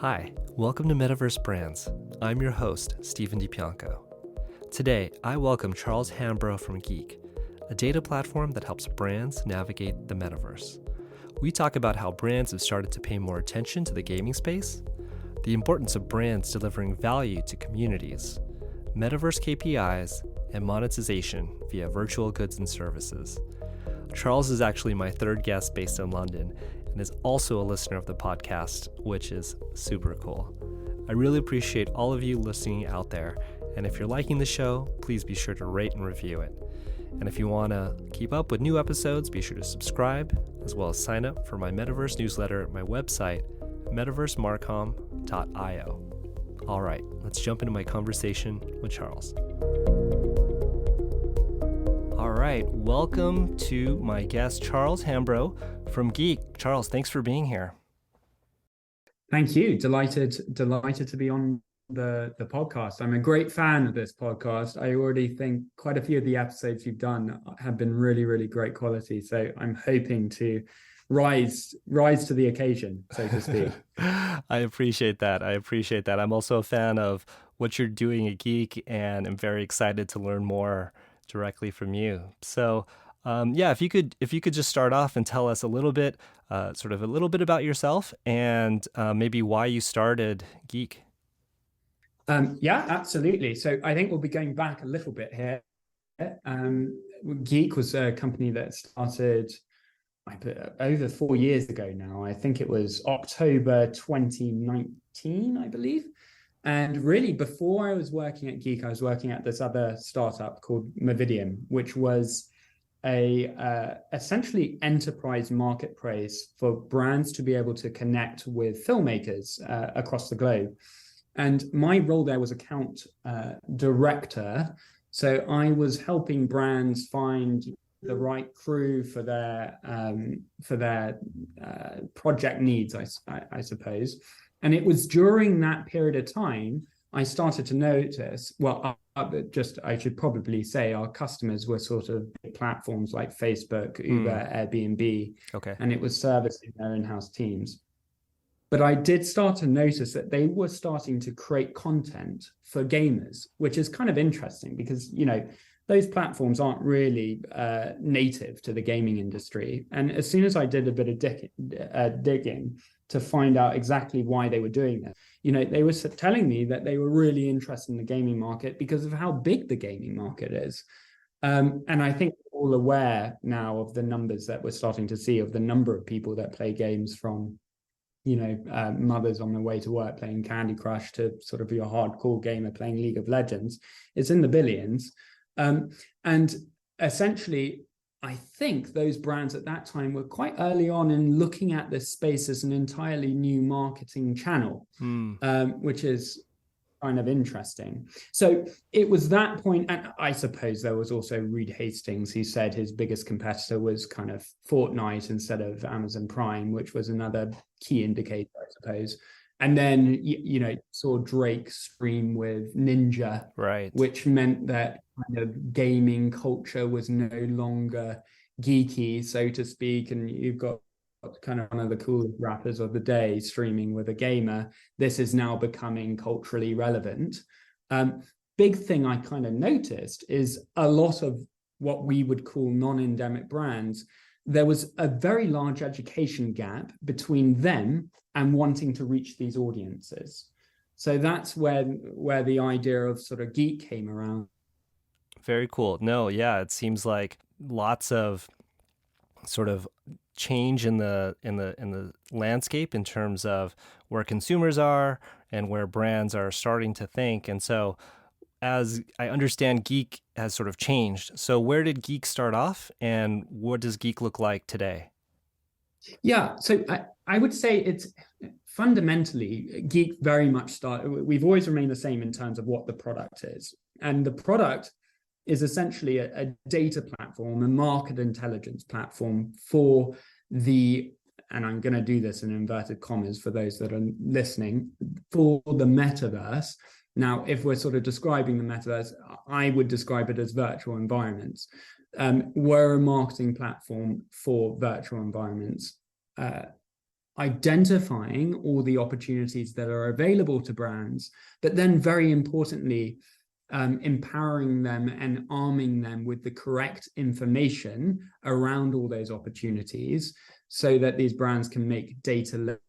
Hi, welcome to Metaverse Brands. I'm your host, Stephen DiPianco. Today, I welcome Charles Hambro from GEEIQ, a data platform that helps brands navigate the metaverse. We talk about how brands have started to pay more attention to the gaming space, the importance of brands delivering value to communities, Metaverse KPIs, and monetization via virtual goods and services. Charles is actually my third guest based in London and is also a listener of the podcast, which is super cool. I really appreciate all of you listening out there, and if you're liking the show, please be sure to rate and review it. And if you want to keep up with new episodes, be sure to subscribe, as well as sign up for my Metaverse newsletter at my website, metaversemarcom.io. All right, let's jump into my conversation with Charles. All right, welcome to my guest, Charles Hambro from GEEIQ. Charles, thanks for being here. Thank you. Delighted to be on the podcast. I'm a great fan of this podcast. I already think quite a few of the episodes you've done have been really, really great quality. So I'm hoping to rise to the occasion, so to speak. I appreciate that. I'm also a fan of what you're doing at GEEIQ, and I'm very excited to learn more directly from you. So if you could just start off and tell us a little bit about yourself and maybe why you started GEEIQ. Yeah, absolutely. So I think we'll be going back a little bit here. GEEIQ was a company that started over 4 years ago now. I think it was October 2019, I believe. And really, before I was working at GEEIQ, I was working at this other startup called Movidium, which was a essentially enterprise marketplace for brands to be able to connect with filmmakers across the globe. And my role there was account director. So I was helping brands find the right crew for their project needs, I suppose. And it was during that period of time I started to notice, I should probably say our customers were sort of platforms like Facebook, Uber, Airbnb, okay, and it was servicing their in-house teams. But I did start to notice that they were starting to create content for gamers, which is kind of interesting because, those platforms aren't really native to the gaming industry. And as soon as I did a bit of digging to find out exactly why they were doing that, they were telling me that they were really interested in the gaming market because of how big the gaming market is. And I think we're all aware now of the numbers that we're starting to see of the number of people that play games, from mothers on their way to work playing Candy Crush to sort of your hardcore gamer playing League of Legends. It's in the billions. And essentially, I think those brands at that time were quite early on in looking at this space as an entirely new marketing channel, which is kind of interesting. So it was that point, and I suppose there was also Reed Hastings, who said his biggest competitor was kind of Fortnite instead of Amazon Prime, which was another key indicator, I suppose. And then, saw Drake stream with Ninja, right, which meant that kind of gaming culture was no longer geeky, so to speak. And you've got kind of one of the coolest rappers of the day streaming with a gamer. This is now becoming culturally relevant. Big thing I kind of noticed is a lot of what we would call non-endemic brands. There was a very large education gap between them and wanting to reach these audiences. So that's where the idea of sort of GEEIQ came around. Very cool. No, yeah, it seems like lots of sort of change in the landscape in terms of where consumers are and where brands are starting to think. And so, as I understand, GEEIQ has sort of changed. So where did GEEIQ start off, and what does GEEIQ look like today? Yeah, so I would say it's fundamentally GEEIQ very much started. We've always remained the same in terms of what the product is. And the product is essentially a data platform, a market intelligence platform for and I'm going to do this in inverted commas for those that are listening, for the metaverse. Now, if we're sort of describing the metaverse, I would describe it as virtual environments. We're a marketing platform for virtual environments. identifying all the opportunities that are available to brands, but then very importantly, empowering them and arming them with the correct information around all those opportunities so that these brands can make data-led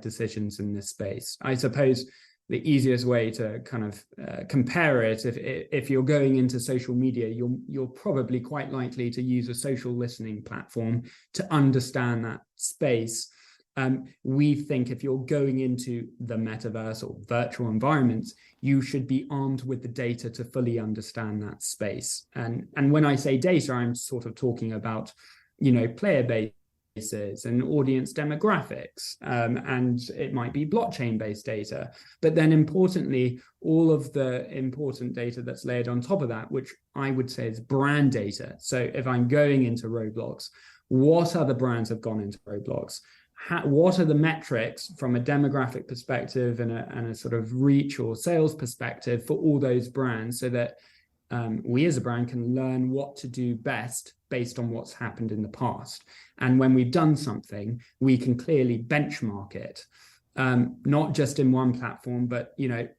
decisions in this space. I suppose the easiest way to kind of compare it, if you're going into social media, you're probably quite likely to use a social listening platform to understand that space. We think if you're going into the metaverse or virtual environments, you should be armed with the data to fully understand that space. And when I say data, I'm sort of talking about, player bases and audience demographics, and it might be blockchain-based data. But then importantly, all of the important data that's layered on top of that, which I would say is brand data. So if I'm going into Roblox, what other brands have gone into Roblox? What are the metrics from a demographic perspective and a sort of reach or sales perspective for all those brands, so that we as a brand can learn what to do best based on what's happened in the past. And when we've done something, we can clearly benchmark it, not just in one platform, but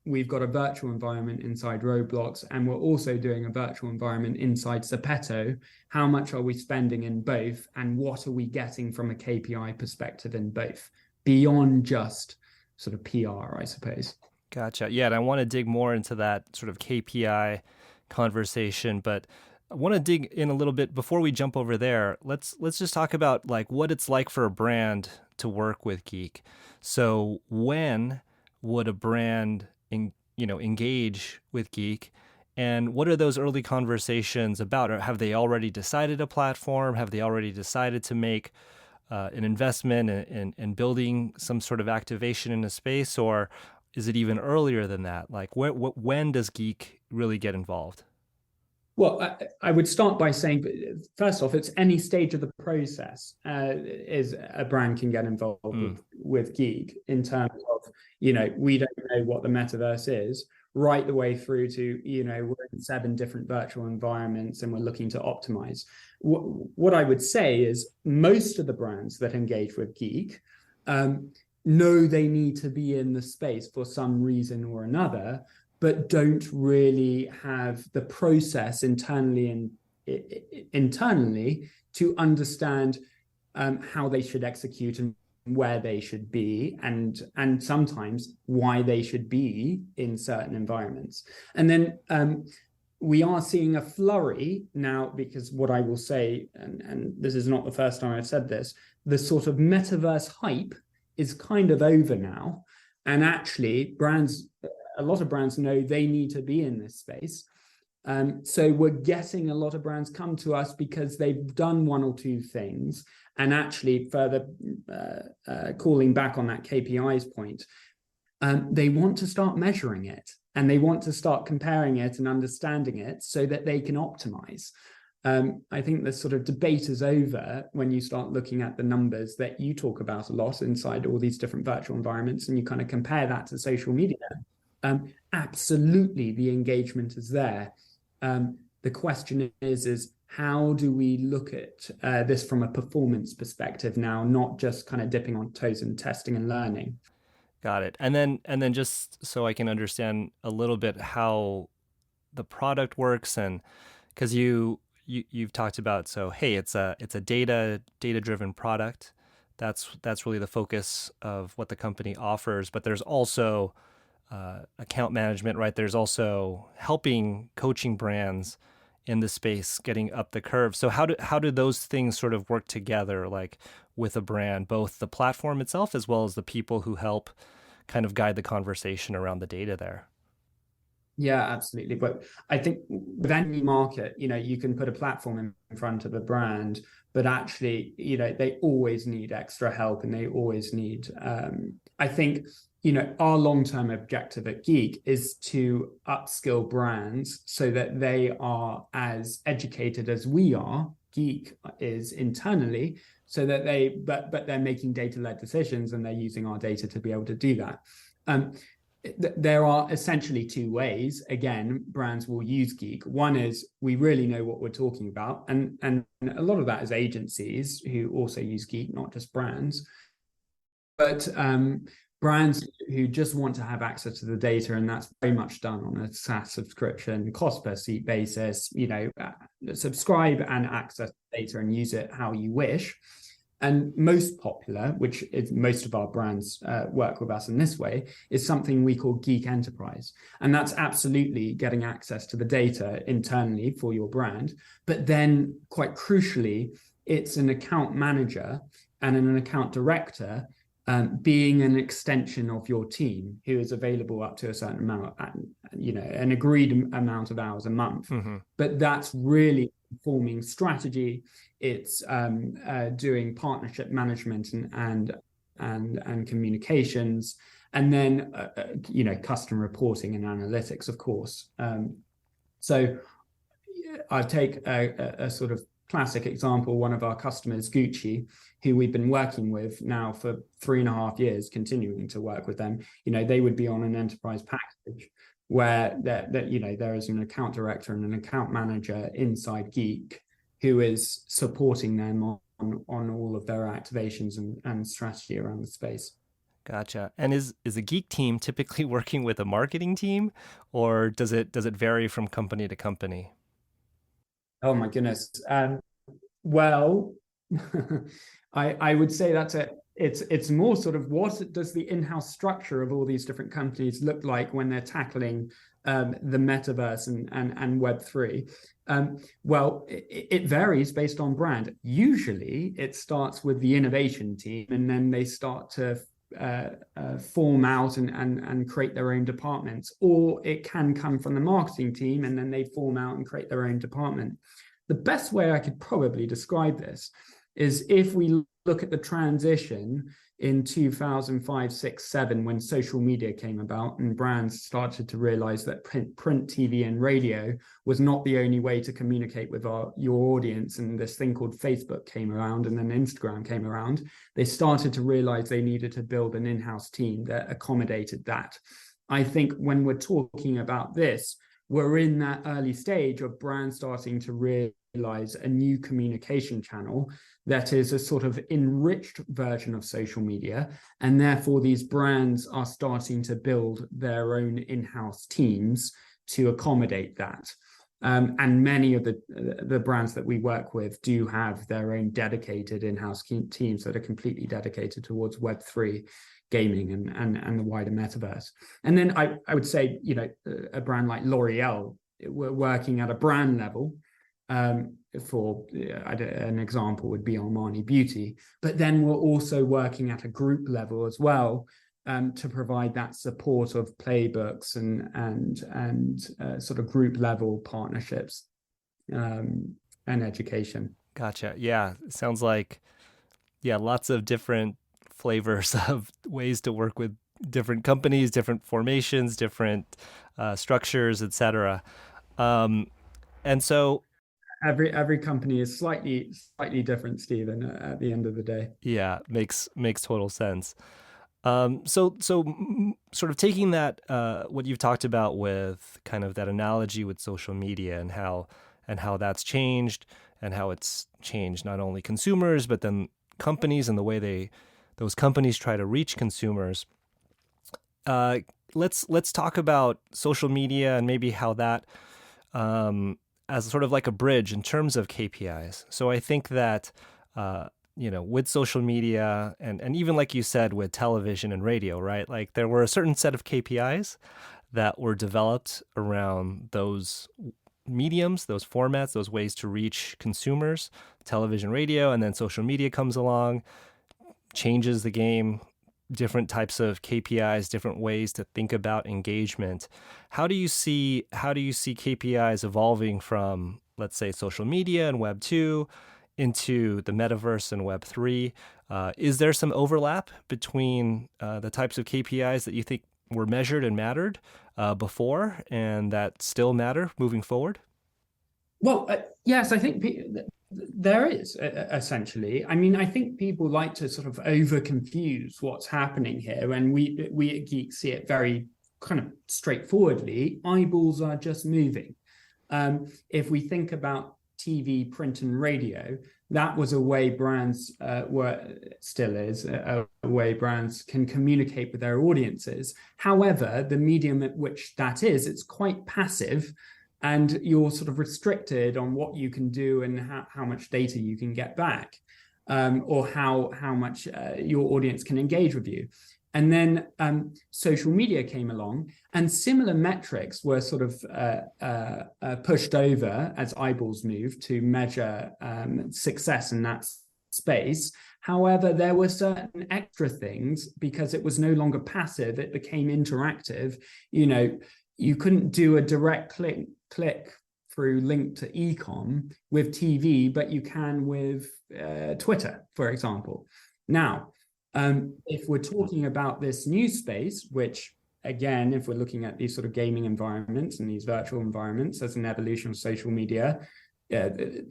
we've got a virtual environment inside Roblox, and we're also doing a virtual environment inside Zepeto. How much are we spending in both, and what are we getting from a KPI perspective in both, beyond just sort of PR, I suppose. Gotcha. Yeah, and I want to dig more into that sort of KPI conversation, but I want to dig in a little bit before we jump over there. Let's just talk about like what it's like for a brand to work with GEEIQ. So when would a brand engage with GEEIQ, and what are those early conversations about? Or have they already decided a platform? Have they already decided to make an investment in building some sort of activation in a space, or is it even earlier than that? Like when does GEEIQ really get involved? Well, I would start by saying, first off, it's any stage of the process is a brand can get involved with GEEIQ, in terms of, we don't know what the metaverse is, right the way through to, we're in 7 different virtual environments and we're looking to optimize. What I would say is most of the brands that engage with GEEIQ know they need to be in the space for some reason or another, but don't really have the process internally to understand how they should execute and where they should be, and sometimes why they should be in certain environments. And then we are seeing a flurry now, because what I will say, and this is not the first time I've said this, the sort of metaverse hype is kind of over now. And actually a lot of brands know they need to be in this space. So we're getting a lot of brands come to us because they've done 1 or 2 things, and actually further calling back on that KPIs point, they want to start measuring it, and they want to start comparing it and understanding it so that they can optimize. I think the sort of debate is over when you start looking at the numbers that you talk about a lot inside all these different virtual environments, and you kind of compare that to social media. Absolutely, the engagement is there. The question is how do we look at this from a performance perspective now, not just kind of dipping on toes and testing and learning. Got it. And then just so I can understand a little bit how the product works, and because you've talked about, so hey, it's a data-driven product. That's really the focus of what the company offers. But there's also account management, right? There's also coaching brands in the space getting up the curve. So how do those things sort of work together, like with a brand, both the platform itself as well as the people who help kind of guide the conversation around the data there? Yeah, absolutely. But I think with any market, you can put a platform in front of a brand, but actually, they always need extra help, and they always need, I think, our long-term objective at GEEIQ is to upskill brands so that they are as educated as we are, GEEIQ is internally, so that but they're making data-led decisions, and they're using our data to be able to do that. There are essentially 2 ways, again, brands will use GEEIQ. One is we really know what we're talking about, and a lot of that is agencies who also use GEEIQ, not just brands. But brands who just want to have access to the data, and that's very much done on a SaaS subscription, cost per seat basis, subscribe and access data and use it how you wish. And most popular, which is most of our brands work with us in this way, is something we call GEEIQ Enterprise. And that's absolutely getting access to the data internally for your brand. But then quite crucially, it's an account manager and an account director being an extension of your team who is available up to a certain amount, an agreed amount of hours a month. Mm-hmm. But that's really forming strategy. It's doing partnership management and communications, and then custom reporting and analytics, of course. So I take a sort of classic example. One of our customers, Gucci, who we've been working with now for 3.5 years, continuing to work with them. They would be on an enterprise package where there is an account director and an account manager inside GEEIQ who is supporting them on all of their activations and strategy around the space. Gotcha. And is a GEEIQ team typically working with a marketing team, or does it vary from company to company? Oh my goodness. Well, I would say that's it. It's more sort of, what does the in-house structure of all these different companies look like when they're tackling the metaverse and Web3? Well, it varies based on brand. Usually it starts with the innovation team, and then they start to form out and create their own departments, or it can come from the marketing team and then they form out and create their own department. The best way I could probably describe this is if we look at the transition in 2005, 6, 7, when social media came about and brands started to realize that print TV and radio was not the only way to communicate with your audience, and this thing called Facebook came around and then Instagram came around. They started to realize they needed to build an in-house team that accommodated that. I think when we're talking about this, we're in that early stage of brands starting to realize a new communication channel that is a sort of enriched version of social media. And therefore, these brands are starting to build their own in-house teams to accommodate that. And many of the brands that we work with do have their own dedicated in-house teams that are completely dedicated towards Web3 gaming and the wider metaverse. And then I would say, a brand like L'Oreal, we're working at a brand level. For an example would be Armani Beauty, but then we're also working at a group level as well, to provide that support of playbooks and sort of group level partnerships and education. Gotcha. Yeah, sounds like lots of different flavors of ways to work with different companies, different formations, different structures, etc. And so every company is slightly different, Stephen, at the end of the day. Yeah, makes total sense. So sort of taking that, what you've talked about with kind of that analogy with social media and how that's changed, and how it's changed not only consumers, but then companies and the way those companies try to reach consumers. Let's talk about social media and maybe how that, as sort of like a bridge in terms of KPIs. So I think that, with social media and even like you said, with television and radio, right? Like there were a certain set of KPIs that were developed around those mediums, those formats, those ways to reach consumers, television, radio, and then social media comes along, changes the game, different types of KPIs, different ways to think about engagement. How do you see KPIs evolving from, let's say, social media and Web 2 into the metaverse and Web 3? Is there some overlap between the types of KPIs that you think were measured and mattered before and that still matter moving forward? Well, yes, I think there is, essentially. I mean, I think people like to sort of over confuse what's happening here, and we at GEEIQ see it very kind of straightforwardly. Eyeballs are just moving. If we think about TV, print, and radio, that was a way brands still is a way brands can communicate with their audiences. However, the medium at which that is, it's quite passive, and you're sort of restricted on what you can do and how much data you can get back, or how much your audience can engage with you. And then social media came along, and similar metrics were sort of pushed over as eyeballs moved to measure success in that space. However, there were certain extra things because it was no longer passive, it became interactive. You know, you couldn't do a direct click through link to e-com with TV, but you can with Twitter, for example. Now, if we're talking about this new space, which again, if we're looking at these sort of gaming environments and these virtual environments as an evolution of social media,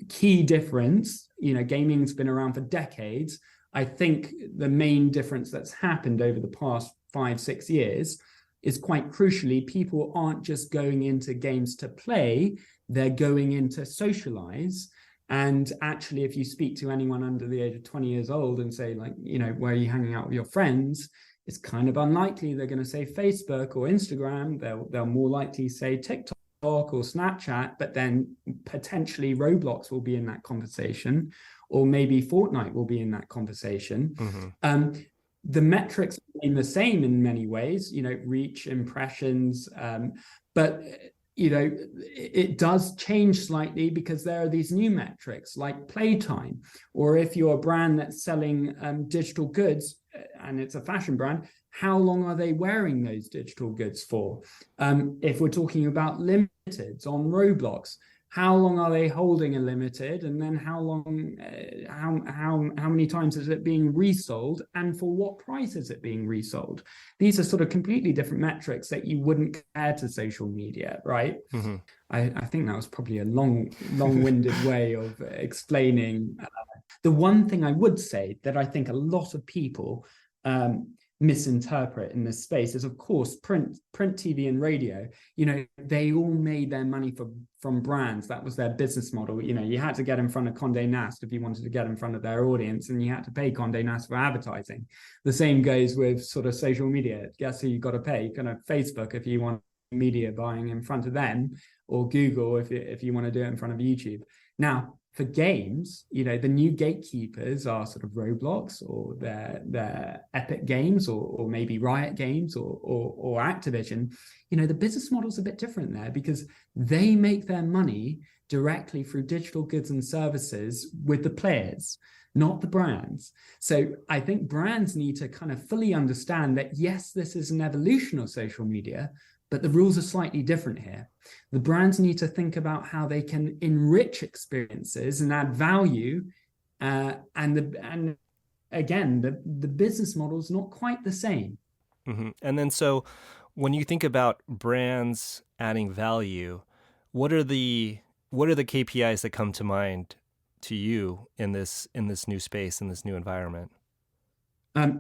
key difference, you know, gaming's been around for decades. I think the main difference that's happened over the past 5-6 years is quite crucially, people aren't just going into games to play, they're going in to socialize. And actually, if you speak to anyone under the age of 20 years old and say, like, you know, where are you hanging out with your friends? It's kind of unlikely they're going to say Facebook or Instagram. They'll more likely say TikTok or Snapchat, but then potentially Roblox will be in that conversation, or maybe Fortnite will be in that conversation. Mm-hmm. The metrics remain the same in many ways, you know, reach, impressions, but you know, it does change slightly because there are these new metrics like playtime, or if you're a brand that's selling digital goods and it's a fashion brand, how long are they wearing those digital goods for? If we're talking about limiteds on Roblox, how long are they holding a limited, and then how long, how many times is it being resold, and for what price is it being resold? These are sort of completely different metrics that you wouldn't compare to social media, right? Mm-hmm. I think that was probably a long-winded way of explaining. The one thing I would say that I think a lot of people misinterpret in this space is, of course, print TV and radio. You know, they all made their money from brands. That was their business model. You know, you had to get in front of Condé Nast if you wanted to get in front of their audience, and you had to pay Condé Nast for advertising. The same goes with sort of social media. Guess who you got to pay? Kind of Facebook if you want media buying in front of them, or Google if you want to do it in front of YouTube. Now, for games, you know, the new gatekeepers are sort of Roblox or their Epic Games, or maybe Riot Games or Activision. You know, the business model's a bit different there because they make their money directly through digital goods and services with the players, not the brands. So I think brands need to kind of fully understand that, yes, this is an evolution of social media, but the rules are slightly different here. The brands need to think about how they can enrich experiences and add value. And again, the business model is not quite the same. Mm-hmm. And then so when you think about brands adding value, what are the KPIs that come to mind to you in this new space, in this new environment?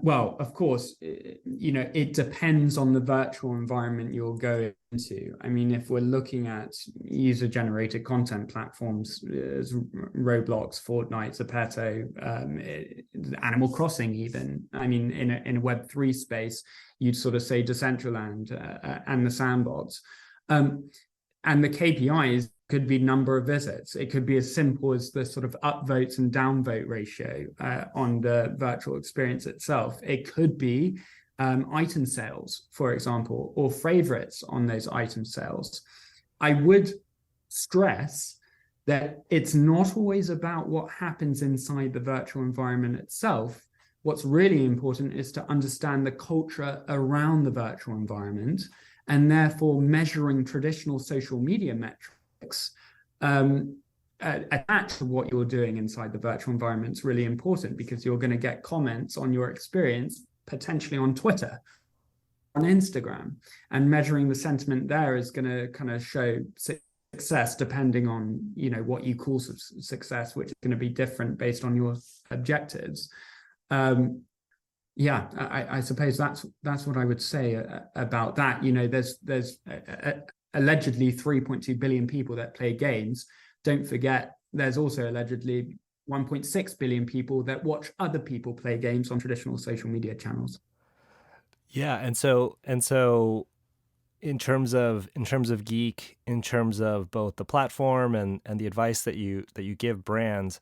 Well, of course, you know, it depends on the virtual environment you're going into. I mean, if we're looking at user-generated content platforms, Roblox, Fortnite, Zepeto, Animal Crossing even, I mean, in a Web3 space, you'd sort of say Decentraland and the Sandbox. And the KPIs could be number of visits. It could be as simple as the sort of upvotes and downvote ratio on the virtual experience itself. It could be item sales, for example, or favorites on those item sales. I would stress that it's not always about what happens inside the virtual environment itself. What's really important is to understand the culture around the virtual environment, and therefore measuring traditional social media metrics attached to what you're doing inside the virtual environment is really important, because you're going to get comments on your experience potentially on Twitter, on Instagram, and measuring the sentiment there is going to kind of show success depending on, you know, what you call success, which is going to be different based on your objectives. Yeah, I suppose that's what I would say about that. You know, there's allegedly 3.2 billion people that play games. Don't forget, there's also allegedly 1.6 billion people that watch other people play games on traditional social media channels. Yeah, and so in terms of GEEIQ, in terms of both the platform and the advice that you give brands,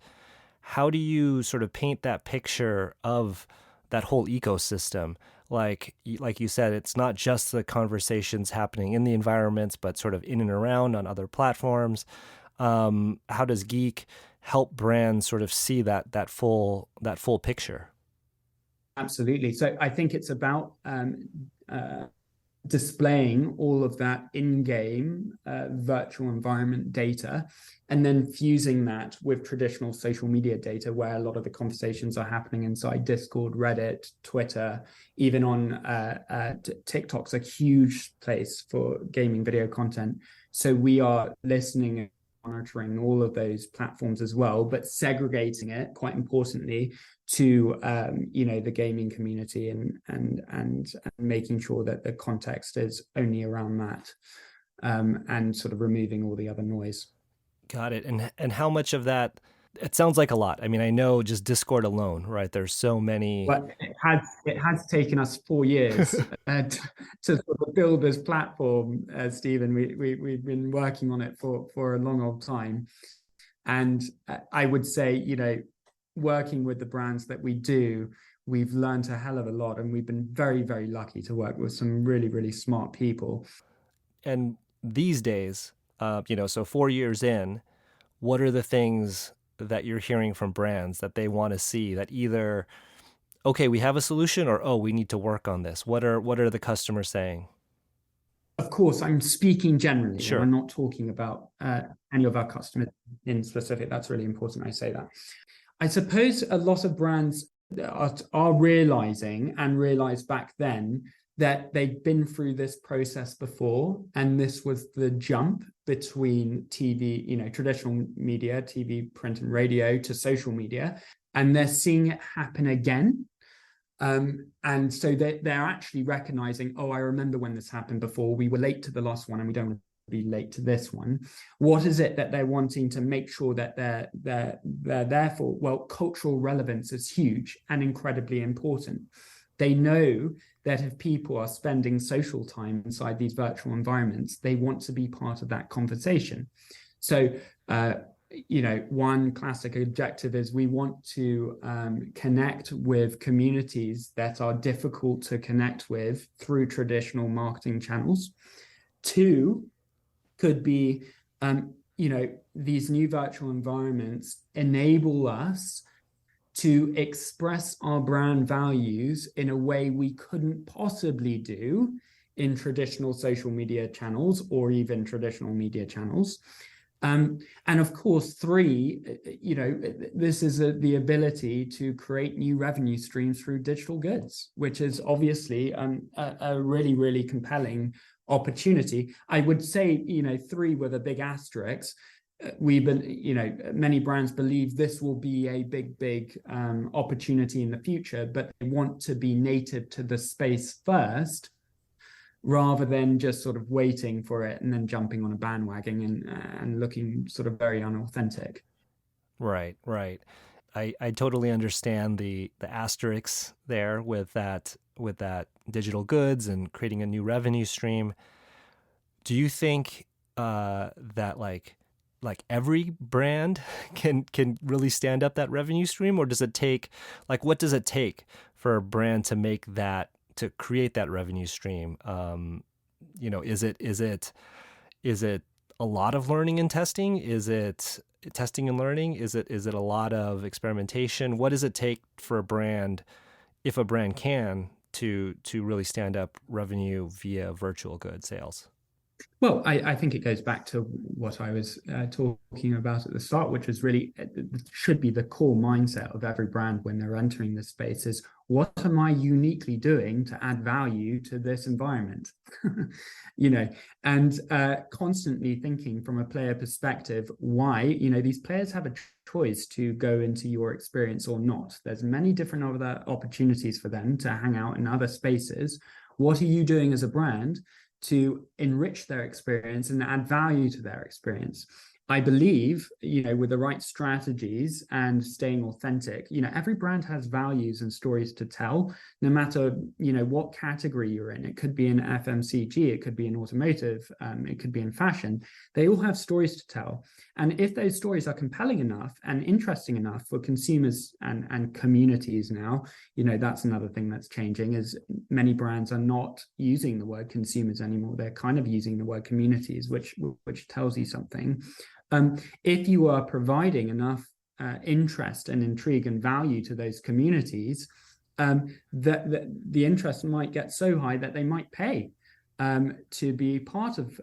how do you sort of paint that picture of that whole ecosystem? Like you said, it's not just the conversations happening in the environments, but sort of in and around on other platforms. How does GEEIQ help brands sort of see that full picture? Absolutely. So I think it's about displaying all of that in-game virtual environment data, and then fusing that with traditional social media data, where a lot of the conversations are happening inside Discord, Reddit, Twitter, even on TikTok's a huge place for gaming video content. So we are listening and monitoring all of those platforms as well, but segregating it, quite importantly, to the gaming community, and making sure that the context is only around that, and sort of removing all the other noise. Got it. And how much of that? It sounds like a lot. I mean, I know just Discord alone, right? There's so many. But it has taken us 4 years to sort of build this platform, Stephen. We've been working on it for a long old time, and I would say, working with the brands that we do, we've learned a hell of a lot, and we've been very, very lucky to work with some really, really smart people. And these days, so 4 years in, what are the things that you're hearing from brands that they want to see, that either, okay, we have a solution, or, oh, we need to work on this? What are the customers saying? Of course, I'm speaking generally. Sure. I'm not talking about any of our customers in specific. That's really important I say that. I suppose a lot of brands are realizing, and realized back then, that they've been through this process before, and this was the jump between TV, traditional media, TV, print and radio, to social media, and they're seeing it happen again. And so they're actually recognizing, oh, I remember when this happened before. We were late to the last one, and we don't want to be late to this one. What is it that they're wanting to make sure that they're there for? Well, cultural relevance is huge and incredibly important. They know that if people are spending social time inside these virtual environments, they want to be part of that conversation. So, one classic objective is we want to connect with communities that are difficult to connect with through traditional marketing channels. 2 could be, these new virtual environments enable us to express our brand values in a way we couldn't possibly do in traditional social media channels, or even traditional media channels. And of course, 3, this is the ability to create new revenue streams through digital goods, which is obviously a really, really compelling opportunity. I would say, 3 with a big asterisk. Many brands believe this will be a big opportunity in the future, but they want to be native to the space first, rather than just sort of waiting for it and then jumping on a bandwagon and looking sort of very unauthentic. Right. I totally understand the asterisks there with that digital goods and creating a new revenue stream. Do you think that like every brand can really stand up that revenue stream, or does it take, what does it take for a brand to create that revenue stream? Is it a lot of learning and testing? Is it testing and learning? Is it a lot of experimentation? What does it take for a brand, if a brand can, to really stand up revenue via virtual good sales? Well, I think it goes back to what I was talking about at the start, which is really should be the core mindset of every brand when they're entering this space: is what am I uniquely doing to add value to this environment? And constantly thinking from a player perspective, why, these players have a choice to go into your experience or not. There's many different other opportunities for them to hang out in other spaces. What are you doing as a brand to enrich their experience and add value to their experience? I believe, with the right strategies and staying authentic, every brand has values and stories to tell, no matter, what category you're in. It could be in FMCG, it could be in automotive, it could be in fashion. They all have stories to tell. And if those stories are compelling enough and interesting enough for consumers and communities now, that's another thing that's changing, is many brands are not using the word consumers anymore. They're kind of using the word communities, which tells you something. If you are providing enough interest and intrigue and value to those communities, that the interest might get so high that they might pay to be part of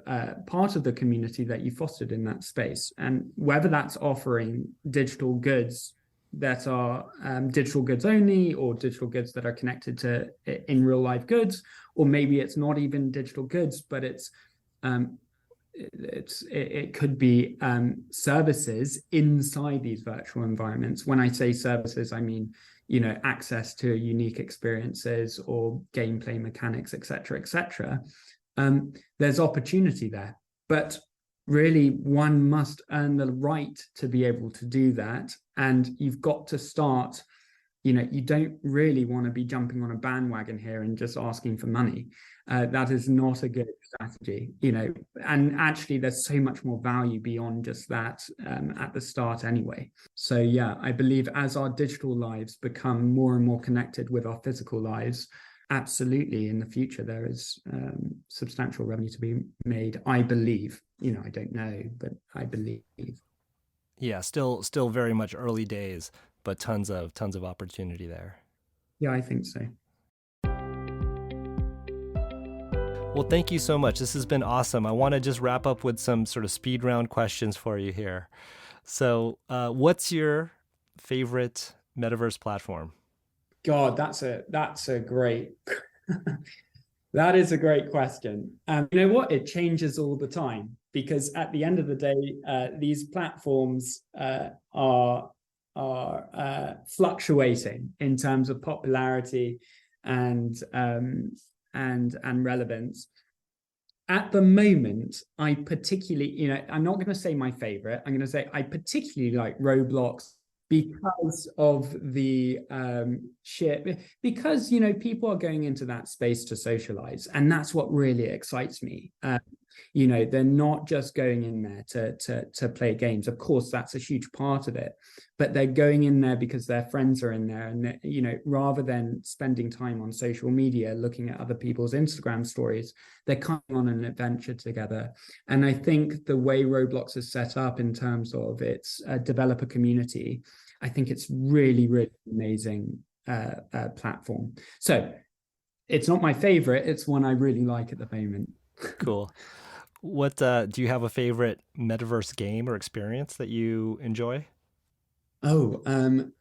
the community that you fostered in that space. And whether that's offering digital goods that are digital goods only, or digital goods that are connected to in real life goods, or maybe it's not even digital goods, but it could be services inside these virtual environments. When I say services, I mean, access to unique experiences or gameplay mechanics, etc. There's opportunity there, but really one must earn the right to be able to do that. And you've got to start, you don't really want to be jumping on a bandwagon here and just asking for money. That is not a good strategy, and actually there's so much more value beyond just that at the start anyway. So yeah, I believe as our digital lives become more and more connected with our physical lives, absolutely in the future there is substantial revenue to be made, I believe. I don't know, but I believe. Yeah, still very much early days, but tons of opportunity there. Yeah, I think so. Well, thank you so much. This has been awesome. I want to just wrap up with some sort of speed round questions for you here. So what's your favorite metaverse platform? God, that's a great that is a great question. You know what? It changes all the time, because at the end of the day, these platforms are fluctuating in terms of popularity and relevance. At the moment, I particularly, I'm not going to say my favorite. I'm going to say I particularly like Roblox, because of the because people are going into that space to socialize, and that's what really excites me. They're not just going in there to play games. Of course, that's a huge part of it, but they're going in there because their friends are in there, and rather than spending time on social media looking at other people's Instagram stories, they're coming on an adventure together. And I think the way Roblox is set up in terms of its developer community, I think it's really, really amazing platform. So it's not my favorite, it's one I really like at the moment. Cool. What do you have a favorite metaverse game or experience that you enjoy? Oh,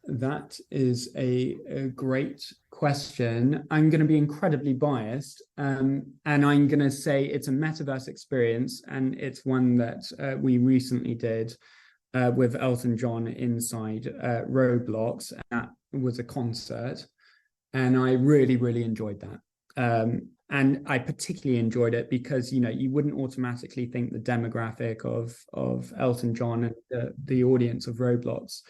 that is a great question. I'm going to be incredibly biased, and I'm going to say it's a metaverse experience, and it's one that we recently did with Elton John inside Roblox. That was a concert, and I really, really enjoyed that. And I particularly enjoyed it because, you wouldn't automatically think the demographic of Elton John and the audience of Roblox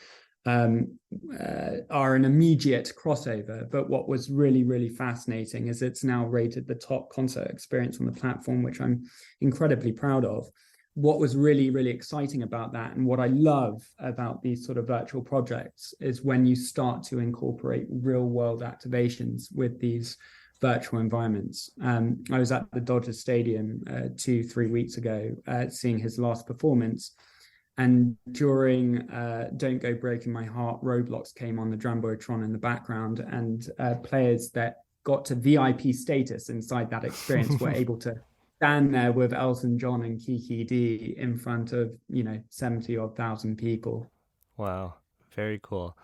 are an immediate crossover. But what was really, really fascinating is it's now rated the top concert experience on the platform, which I'm incredibly proud of. What was really, really exciting about that, and what I love about these sort of virtual projects, is when you start to incorporate real world activations with these virtual environments. I was at the Dodgers Stadium 2-3 weeks ago seeing his last performance, and during Don't Go Breaking My Heart, Roblox came on the Jumbotron in the background, and players that got to VIP status inside that experience were able to stand there with Elton John and Kiki D in front of 70,000 people. Wow, very cool.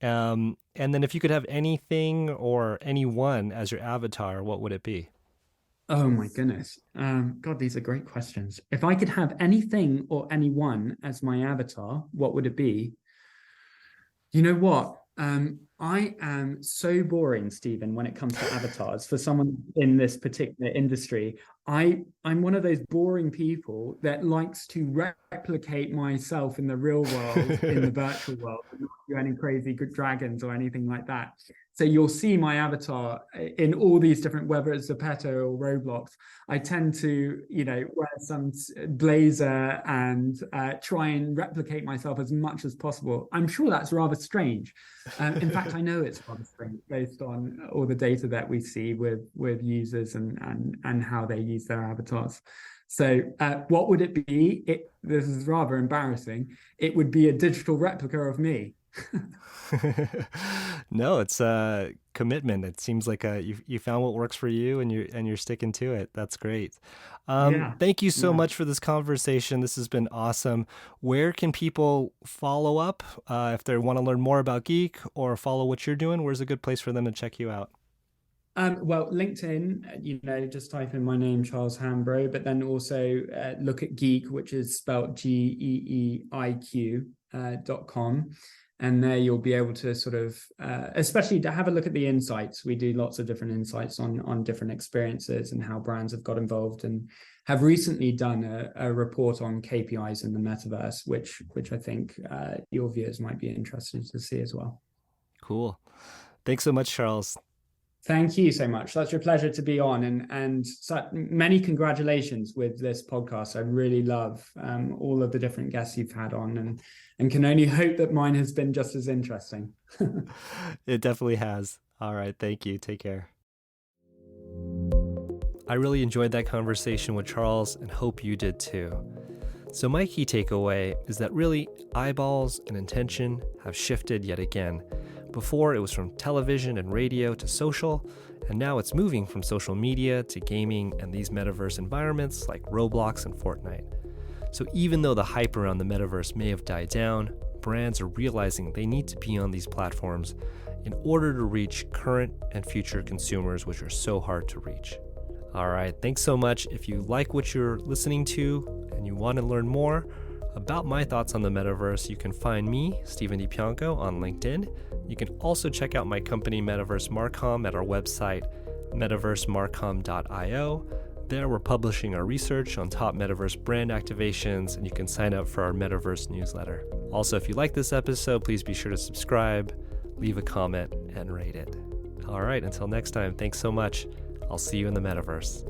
And then if you could have anything or anyone as your avatar, what would it be? Oh my goodness. God, these are great questions. If I could have anything or anyone as my avatar, what would it be? You know what? I am so boring, Stephen, when it comes to avatars. For someone in this particular industry, I'm one of those boring people that likes to replicate myself in the real world, in the virtual world, and not do any crazy good dragons or anything like that. So you'll see my avatar in all these different, whether it's Zepeto or Roblox. I tend to, wear some blazer and try and replicate myself as much as possible. I'm sure that's rather strange. In fact, I know it's rather strange based on all the data that we see with users and how they use their avatars. So what would it be? This is rather embarrassing. It would be a digital replica of me. No, it's a commitment. It seems like you found what works for you, and you're sticking to it. That's great. Thank you so much for this conversation. This has been awesome. Where can people follow up if they want to learn more about GEEIQ or follow what you're doing? Where's a good place for them to check you out? Well, LinkedIn, just type in my name, Charles Hambro, but then also look at GEEIQ, which is spelled GEEIQ.com. And there you'll be able to sort of, especially to have a look at the insights. We do lots of different insights on different experiences and how brands have got involved, and have recently done a report on KPIs in the metaverse, which I think your viewers might be interested to see as well. Cool. Thanks so much, Charles. Thank you so much. Such a pleasure to be on, and so many congratulations with this podcast. I really love all of the different guests you've had on, and can only hope that mine has been just as interesting. It definitely has. All right. Thank you. Take care. I really enjoyed that conversation with Charles and hope you did too. So my key takeaway is that really eyeballs and intention have shifted yet again. Before, it was from television and radio to social, and now it's moving from social media to gaming and these metaverse environments like Roblox and Fortnite. So even though the hype around the metaverse may have died down, brands are realizing they need to be on these platforms in order to reach current and future consumers, which are so hard to reach. All right, thanks so much. If you like what you're listening to and you want to learn more about my thoughts on the metaverse, you can find me, Stephen DiPianco, on LinkedIn. You can also check out my company, Metaverse Marcom, at our website, metaversemarcom.io. There, we're publishing our research on top metaverse brand activations, and you can sign up for our metaverse newsletter. Also, if you like this episode, please be sure to subscribe, leave a comment, and rate it. All right, until next time, thanks so much. I'll see you in the metaverse.